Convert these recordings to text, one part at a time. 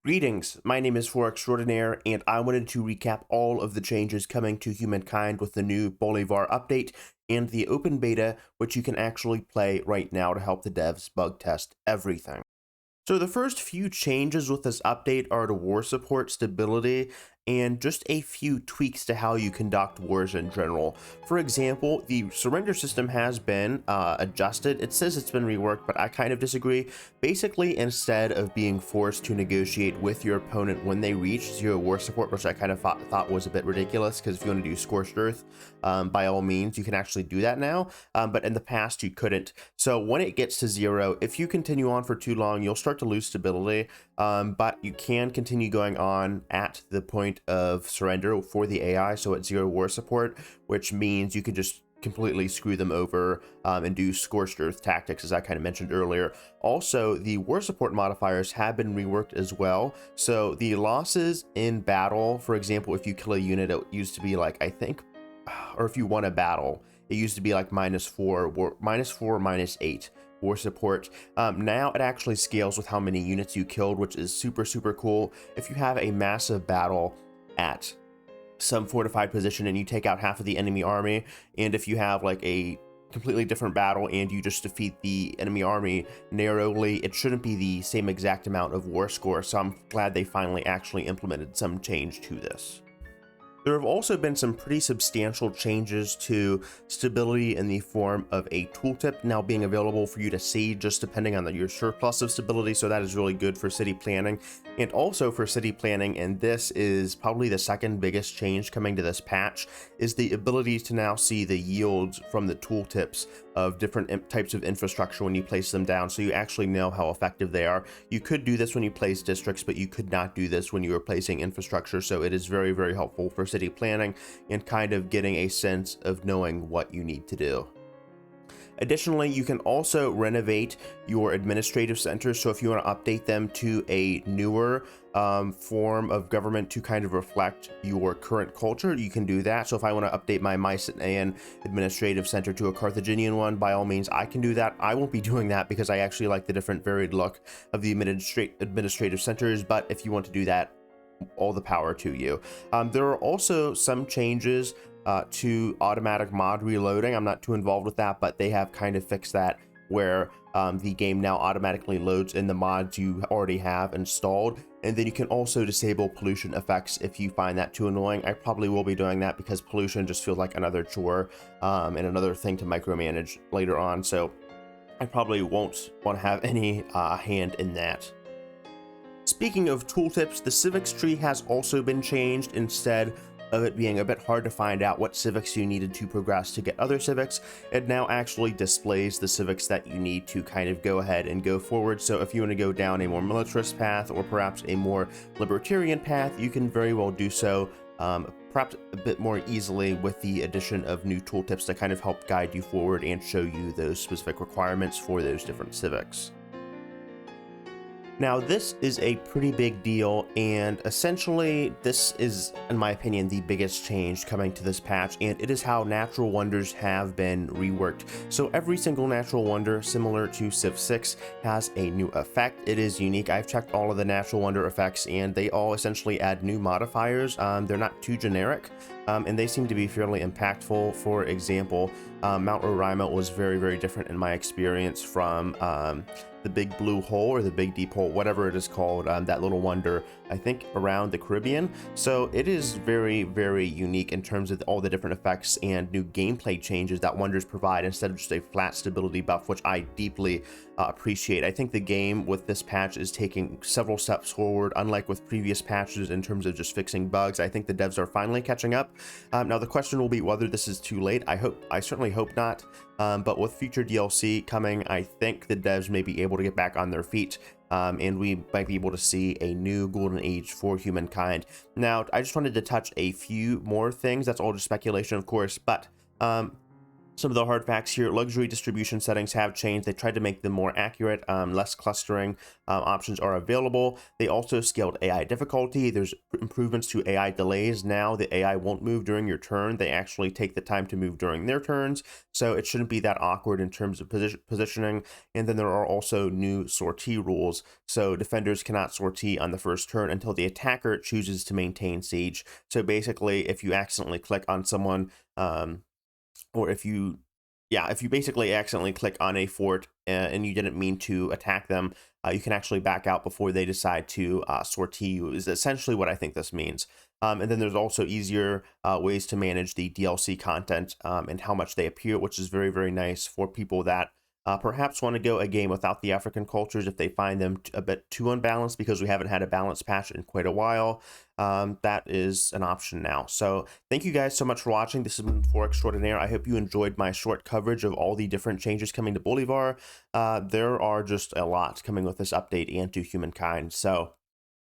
Greetings, my name is For Extraordinaire, and I wanted to recap all of the changes coming to Humankind with the new Bolivar update and the open beta, which you can actually play right now to help the devs bug test everything. So the first few changes with this update are to war support stability and just a few tweaks to how you conduct wars in general. For example, the surrender system has been adjusted. It says it's been reworked, but I kind of disagree. Basically, instead of being forced to negotiate with your opponent when they reach zero war support, which I kind of thought was a bit ridiculous, because if you want to do Scorched Earth, by all means, you can actually do that now, but in the past you couldn't. So when it gets to zero, if you continue on for too long, you'll start to lose stability, but you can continue going on at the point of surrender for the AI, so at zero war support, which means you can just completely screw them over and do Scorched Earth tactics, as I kind of mentioned earlier. Also, the war support modifiers have been reworked as well. So the losses in battle, for example, if you kill a unit, it used to be like, I think, or if you won a battle, it used to be like -4, -8 war support. Now it actually scales with how many units you killed, which is super cool. If you have a massive battle at some fortified position and you take out half of the enemy army, and if you have like a completely different battle and you just defeat the enemy army narrowly, it shouldn't be the same exact amount of war score. So I'm glad they finally actually implemented some change to this. There have also been some pretty substantial changes to stability in the form of a tooltip now being available for you to see, just depending on your surplus of stability. So that is really good for city planning, and also for city planning, and this is probably the second biggest change coming to this patch, is the ability to now see the yields from the tooltips of different types of infrastructure when you place them down, so you actually know how effective they are. You could do this when you place districts, but you could not do this when you were placing infrastructure, so it is very helpful for city planning and kind of getting a sense of knowing what you need to do. Additionally, you can also renovate your administrative centers. So if you want to update them to a newer form of government to kind of reflect your current culture, you can do that. So if I want to update my Mycenaean administrative center to a Carthaginian one, by all means, I can do that. I won't be doing that because I actually like the different varied look of the administrative centers. But if you want to do that, all the power to you. There are also some changes to automatic mod reloading. I'm not too involved with that, but they have kind of fixed that, where the game now automatically loads in the mods you already have installed. And then you can also disable pollution effects if you find that too annoying. I probably will be doing that because pollution just feels like another chore and another thing to micromanage later on. So I probably won't want to have any hand in that. Speaking of tooltips, the Civic Tree has also been changed. Instead of it being a bit hard to find out what civics you needed to progress to get other civics, it now actually displays the civics that you need to kind of go ahead and go forward. So if you want to go down a more militarist path or perhaps a more libertarian path, you can very well do so, perhaps a bit more easily with the addition of new tooltips to kind of help guide you forward and show you those specific requirements for those different civics. Now, this is a pretty big deal, and essentially this is, in my opinion, the biggest change coming to this patch, and it is how natural wonders have been reworked. So every single natural wonder, similar to Civ 6, has a new effect. It is unique. I've checked all of the natural wonder effects, and they all essentially add new modifiers. They're not too generic, and they seem to be fairly impactful. For example, Mount Roraima was very different in my experience from the big blue hole or the big deep hole, whatever it is called, that little wonder, I think around the Caribbean. So it is very unique in terms of all the different effects and new gameplay changes that wonders provide instead of just a flat stability buff, which I deeply appreciate. I think the game with this patch is taking several steps forward, unlike with previous patches in terms of just fixing bugs. I think the devs are finally catching up. Now the question will be whether this is too late. I certainly hope not. But with future DLC coming, I think the devs may be able to get back on their feet, and we might be able to see a new golden age for Humankind. Now, I just wanted to touch a few more things. That's all just speculation, of course, but Some of the hard facts here: luxury distribution settings have changed. They tried to make them more accurate. Less clustering options are available. They also scaled AI difficulty. There's improvements to AI delays. Now the AI won't move during your turn. They actually take the time to move during their turns. So it shouldn't be that awkward in terms of positioning. And then there are also new sortie rules. So defenders cannot sortie on the first turn until the attacker chooses to maintain siege. So basically, if you accidentally click on someone, or if you basically accidentally click on a fort and you didn't mean to attack them, you can actually back out before they decide to sortie you, is essentially what I think this means. And then there's also easier ways to manage the DLC content and how much they appear, which is very, very nice for people that perhaps want to go a game without the African cultures if they find them a bit too unbalanced, because we haven't had a balanced patch in quite a while. That is an option now. So thank you guys so much for watching. This has been For Extraordinaire. I hope you enjoyed my short coverage of all the different changes coming to Bolivar. There are just a lot coming with this update and to Humankind. So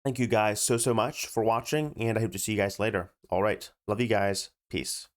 thank you guys so much for watching, and I hope to see you guys later. All right. Love you guys. Peace.